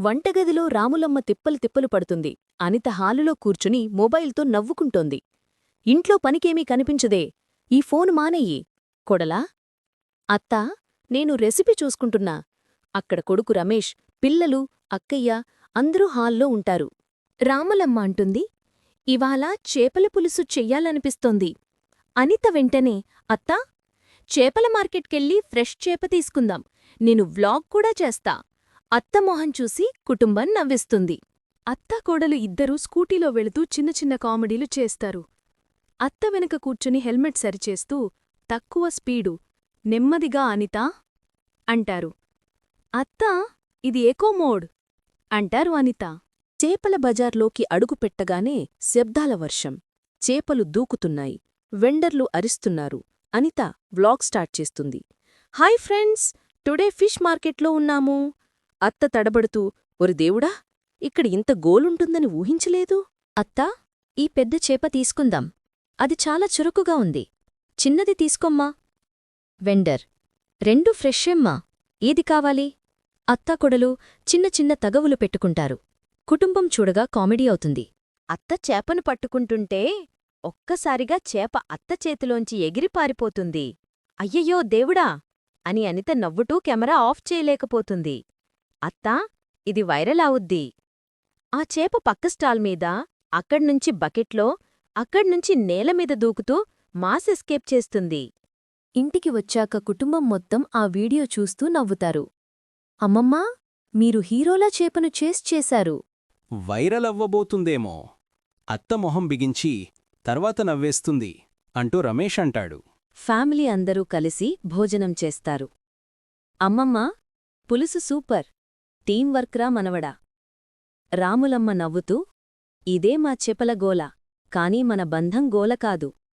వంటగదిలో రాములమ్మ తిప్పలు తిప్పలు పడుతుంది. అనిత హాలులో కూర్చుని మొబైల్తో నవ్వుకుంటోంది. ఇంట్లో పనికేమీ కనిపించదే. ఈ ఫోను మానెయ్యి. కొడలా? అత్తా, నేను రెసిపీ చూసుకుంటున్నా. అక్కడ కొడుకు రమేష్, పిల్లలు, అక్కయ్య అందరూ హాల్లో ఉంటారు. రాములమ్మ అంటుంది, ఇవాళ చేపల పులుసు చెయ్యాలనిపిస్తోంది. అనిత వెంటనే, అత్తా, చేపల మార్కెట్కెళ్ళి ఫ్రెష్ చేప తీసుకుందాం. నేను వ్లాగ్ కూడా చేస్తా. అత్త మొహం చూసి కుటుంబం నవ్విస్తుంది. అత్తా కోడలు ఇద్దరూ స్కూటీలో వెళుతూ చిన్న చిన్న కామెడీలు చేస్తారు. అత్త వెనక కూర్చుని హెల్మెట్ సరిచేస్తూ, తక్కువ స్పీడు, నెమ్మదిగా అనితా అంటారు. అత్తా, ఇది ఎకో మోడ్ అంటారు అనిత. చేపల బజార్లోకి అడుగుపెట్టగానే శబ్దాల వర్షం. చేపలు దూకుతున్నాయి. వెండర్లు అరిస్తున్నారు. అనిత వ్లాగ్ స్టార్ట్ చేస్తుంది. హాయ్ ఫ్రెండ్స్, టుడే ఫిష్ మార్కెట్లో ఉన్నాము. అత్త తడబడుతూ, ఒరి దేవుడా, ఇక్కడ ఇంత గోలుంటుందని ఊహించలేదు. అత్తా, ఈ పెద్ద చేప తీసుకుందాం. అది చాలా చురుకుగా ఉంది. చిన్నది తీసుకోమ్మా. వెండర్, రెండు ఫ్రెషేమ్మా. ఏది కావాలి? అత్తాకొడలు చిన్న చిన్న తగవులు పెట్టుకుంటారు. కుటుంబం చూడగా కామెడీ అవుతుంది. అత్త చేపను పట్టుకుంటుంటే ఒక్కసారిగా చేప అత్త చేతిలోంచి ఎగిరిపారిపోతుంది. అయ్యయ్యో దేవుడా అని అనిత నవ్వుటూ కెమెరా ఆఫ్ చేయలేకపోతుంది. అత్తా, ఇది వైరల్ అవుద్ది. ఆ చేప పక్క స్టాల్ మీద, అక్కడ్నుంచి బకెట్లో, అక్కడ్నుంచి నేలమీద దూకుతూ మాస్ ఎస్కేప్ చేస్తుంది. ఇంటికి వచ్చాక కుటుంబం మొత్తం ఆ వీడియో చూస్తూ నవ్వుతారు. అమ్మమ్మా, మీరు హీరోలా చేపను చేశారు. వైరల్ అవ్వబోతుందేమో. అత్త మొహం బిగించి తర్వాత నవ్వేస్తుంది అంటూ రమేష్ అంటాడు. ఫ్యామిలీ అందరూ కలిసి భోజనం చేస్తారు. అమ్మమ్మ, పులుసు సూపర్. టీం వర్క్రా మనవడా. రాములమ్మ నవ్వుతూ, ఇదే మా చెపల గోల, కానీ మన బంధం గోల కాదు.